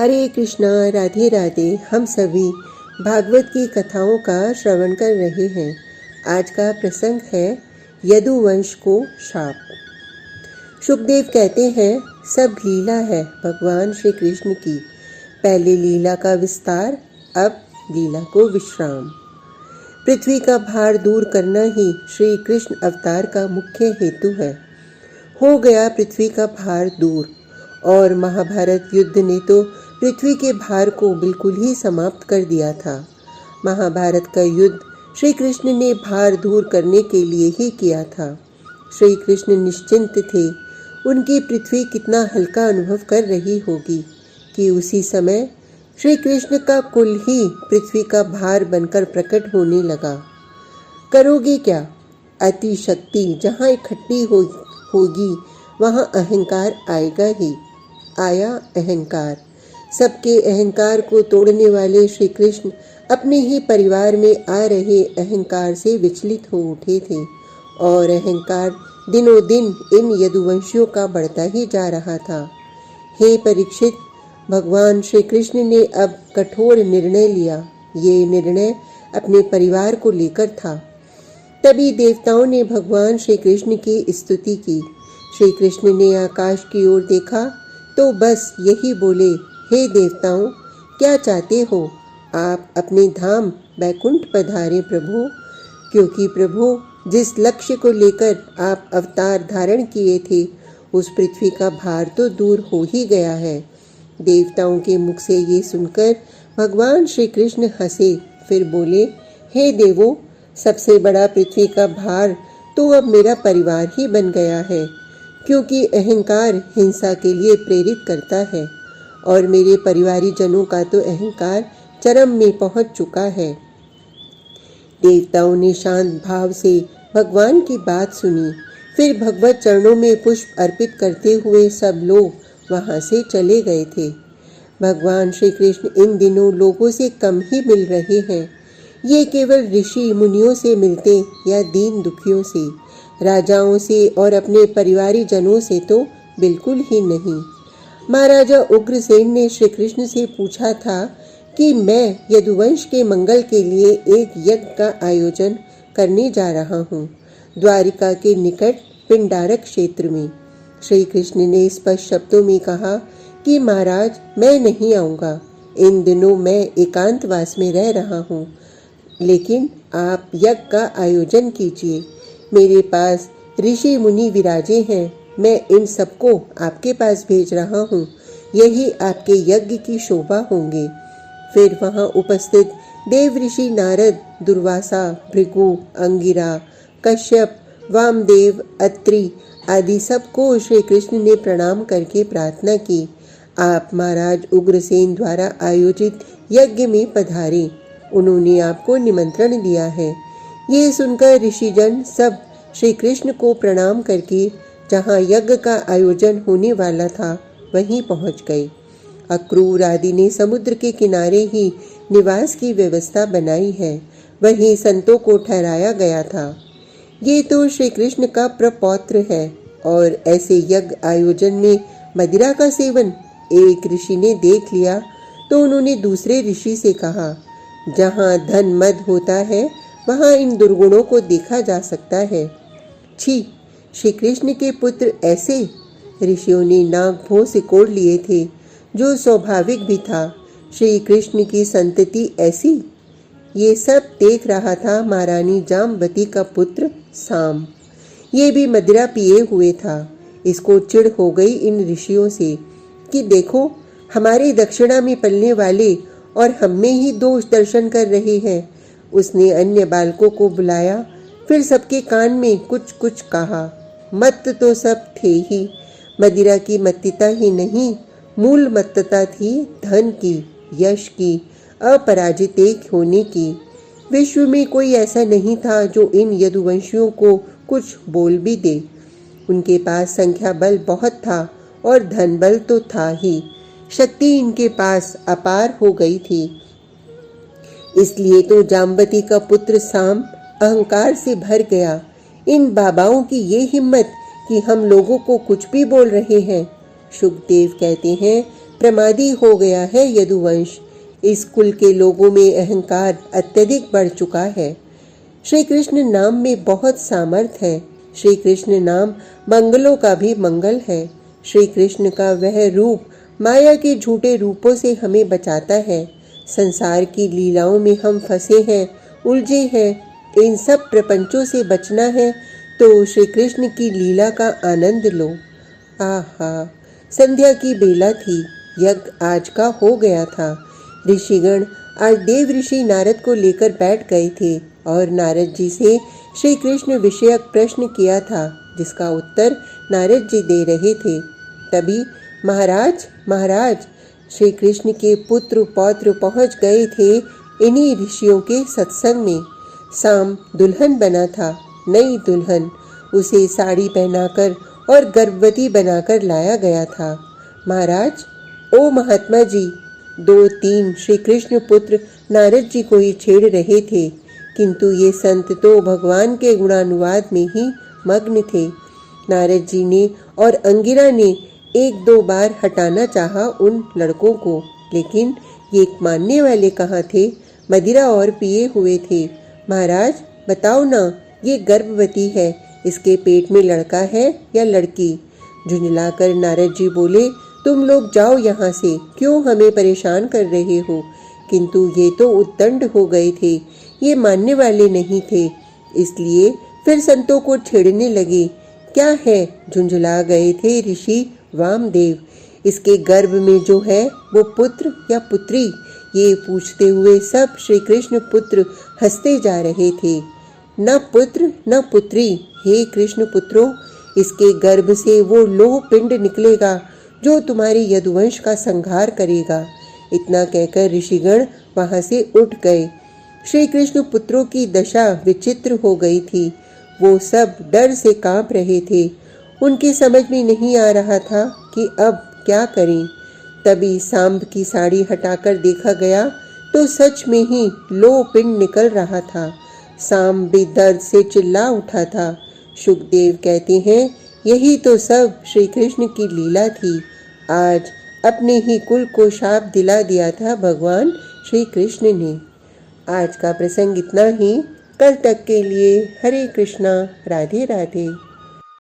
हरे कृष्णा, राधे राधे। हम सभी भागवत की कथाओं का श्रवण कर रहे हैं। आज का प्रसंग है यदुवंश को शाप। शुकदेव कहते हैं, सब लीला है भगवान श्री कृष्ण की। पहले लीला का विस्तार, अब लीला को विश्राम। पृथ्वी का भार दूर करना ही श्री कृष्ण अवतार का मुख्य हेतु है। हो गया पृथ्वी का भार दूर, और महाभारत युद्ध ने तो पृथ्वी के भार को बिल्कुल ही समाप्त कर दिया था। महाभारत का युद्ध श्री कृष्ण ने भार दूर करने के लिए ही किया था। श्री कृष्ण निश्चिंत थे। उनकी पृथ्वी कितना हल्का अनुभव कर रही होगी कि उसी समय श्री कृष्ण का कुल ही पृथ्वी का भार बनकर प्रकट होने लगा। करोगे क्या? अति शक्ति जहाँ इकट्ठी होगी वहाँ अहंकार आएगा ही। आया अहंकार। सबके अहंकार को तोड़ने वाले श्री कृष्ण अपने ही परिवार में आ रहे अहंकार से विचलित हो उठे थे, और अहंकार दिनों दिन इन यदुवंशियों का बढ़ता ही जा रहा था। हे परीक्षित, भगवान श्री कृष्ण ने अब कठोर निर्णय लिया। ये निर्णय अपने परिवार को लेकर था। तभी देवताओं ने भगवान श्री कृष्ण की स्तुति की। श्री कृष्ण ने आकाश की ओर देखा तो बस यही बोले, हे देवताओं, क्या चाहते हो? आप अपने धाम बैकुंठ पधारे प्रभु, क्योंकि प्रभु जिस लक्ष्य को लेकर आप अवतार धारण किए थे उस पृथ्वी का भार तो दूर हो ही गया है। देवताओं के मुख से ये सुनकर भगवान श्री कृष्ण हंसे, फिर बोले, हे देवों, सबसे बड़ा पृथ्वी का भार तो अब मेरा परिवार ही बन गया है, क्योंकि अहंकार हिंसा के लिए प्रेरित करता है, और मेरे परिवारी जनों का तो अहंकार चरम में पहुंच चुका है। देवताओं ने शांत भाव से भगवान की बात सुनी। फिर भगवत चरणों में पुष्प अर्पित करते हुए सब लोग वहां से चले गए थे। भगवान श्री कृष्ण इन दिनों लोगों से कम ही मिल रहे हैं। ये केवल ऋषि मुनियों से मिलते या दीन दुखियों से, राजाओं से और अपने परिवारी जनों से तो बिल्कुल ही नहीं। महाराजा उग्रसेन ने श्री कृष्ण से पूछा था कि मैं यदुवंश के मंगल के लिए एक यज्ञ का आयोजन करने जा रहा हूँ, द्वारिका के निकट पिंडारक क्षेत्र में। श्री कृष्ण ने स्पष्ट शब्दों में कहा कि महाराज, मैं नहीं आऊँगा। इन दिनों मैं एकांतवास में रह रहा हूँ, लेकिन आप यज्ञ का आयोजन कीजिए। मेरे पास ऋषि मुनि विराजे हैं। मैं इन सबको आपके पास भेज रहा हूँ। यही आपके यज्ञ की शोभा होंगे। फिर वहाँ उपस्थित देव ऋषि नारद, दुर्वासा, भृगु, अंगिरा, कश्यप, वामदेव, अत्रि आदि सबको श्री कृष्ण ने प्रणाम करके प्रार्थना की, आप महाराज उग्रसेन द्वारा आयोजित यज्ञ में पधारे। उन्होंने आपको निमंत्रण दिया है। ये सुनकर ऋषिजन सब श्री कृष्ण को प्रणाम करके जहाँ यज्ञ का आयोजन होने वाला था वहीं पहुँच गए। अक्रूर आदि ने समुद्र के किनारे ही निवास की व्यवस्था बनाई है, वहीं संतों को ठहराया गया था। ये तो श्री कृष्ण का प्रपौत्र है, और ऐसे यज्ञ आयोजन में मदिरा का सेवन एक ऋषि ने देख लिया तो उन्होंने दूसरे ऋषि से कहा, जहाँ धन मद होता है वहाँ इन दुर्गुणों को देखा जा सकता है। छी, श्री कृष्ण के पुत्र ऐसे? ऋषियों ने नाक भों सिकोड़ लिए थे, जो स्वाभाविक भी था। श्री कृष्ण की संतति ऐसी? ये सब देख रहा था महारानी जामवती का पुत्र साम। ये भी मदिरा पिए हुए था। इसको चिढ़ हो गई इन ऋषियों से कि देखो, हमारे दक्षिणा में पलने वाले और हम में ही दोष दर्शन कर रहे हैं। उसने अन्य बालकों को बुलाया, फिर सबके कान में कुछ कुछ कहा। मत्त तो सब थे ही। मदिरा की मत्तता ही नहीं, मूल मत्तता थी धन की, यश की, अपराजित होने की। विश्व में कोई ऐसा नहीं था जो इन यदुवंशियों को कुछ बोल भी दे। उनके पास संख्या बल बहुत था और धन बल तो था ही। शक्ति इनके पास अपार हो गई थी। इसलिए तो जामवती का पुत्र साम अहंकार से भर गया। इन बाबाओं की ये हिम्मत कि हम लोगों को कुछ भी बोल रहे हैं। शुकदेव कहते हैं, प्रमादी हो गया है यदुवंश। इस कुल के लोगों में अहंकार अत्यधिक बढ़ चुका है। श्री कृष्ण नाम में बहुत सामर्थ्य है। श्री कृष्ण नाम मंगलों का भी मंगल है। श्री कृष्ण का वह रूप माया के झूठे रूपों से हमें बचाता है। संसार की लीलाओं में हम फंसे हैं, उलझे हैं। इन सब प्रपंचों से बचना है तो श्री कृष्ण की लीला का आनंद लो। आहा, संध्या की बेला थी। यज्ञ आज का हो गया था। ऋषिगण आज देव ऋषि नारद को लेकर बैठ गए थे और नारद जी से श्री कृष्ण विषयक प्रश्न किया था, जिसका उत्तर नारद जी दे रहे थे। तभी महाराज महाराज श्री कृष्ण के पुत्र पौत्र पहुंच गए थे इन्हीं ऋषियों के सत्संग में। साम दुल्हन बना था, नई दुल्हन। उसे साड़ी पहनाकर और गर्भवती बनाकर लाया गया था। महाराज, ओ महात्मा जी, 2-3 श्री कृष्ण पुत्र नारद जी को ही छेड़ रहे थे, किंतु ये संत तो भगवान के गुणानुवाद में ही मग्न थे। नारद जी ने और अंगिरा ने 1-2 बार हटाना चाहा उन लड़कों को, लेकिन ये मानने वाले कहाँ थे? मदिरा और पिए हुए थे। महाराज बताओ ना, ये गर्भवती है, इसके पेट में लड़का है या लड़की? झुंझलाकर नारद जी बोले, तुम लोग जाओ यहाँ से, क्यों हमें परेशान कर रहे हो? किंतु ये तो उद्दंड हो गए थे, ये मानने वाले नहीं थे, इसलिए फिर संतों को छेड़ने लगे। क्या है? झुंझला गए थे ऋषि वामदेव। इसके गर्भ में जो है वो पुत्र या पुत्री? ये पूछते हुए सब श्री कृष्ण पुत्र हंसते जा रहे थे। न पुत्र न पुत्री, हे कृष्ण पुत्रों, इसके गर्भ से वो लोह पिंड निकलेगा जो तुम्हारे यदुवंश का संहार करेगा। इतना कहकर ऋषिगण वहां से उठ गए। श्री कृष्ण पुत्रों की दशा विचित्र हो गई थी। वो सब डर से कांप रहे थे। उनकी समझ में नहीं आ रहा था कि अब क्या करें। तभी सांब की साड़ी हटाकर देखा गया तो सच में ही लोह पिंड निकल रहा था। सांब भी दर्द से चिल्ला उठा था। शुकदेव कहते हैं, यही तो सब श्री कृष्ण की लीला थी। आज अपने ही कुल को शाप दिला दिया था भगवान श्री कृष्ण ने। आज का प्रसंग इतना ही। कल तक के लिए हरे कृष्णा, राधे राधे।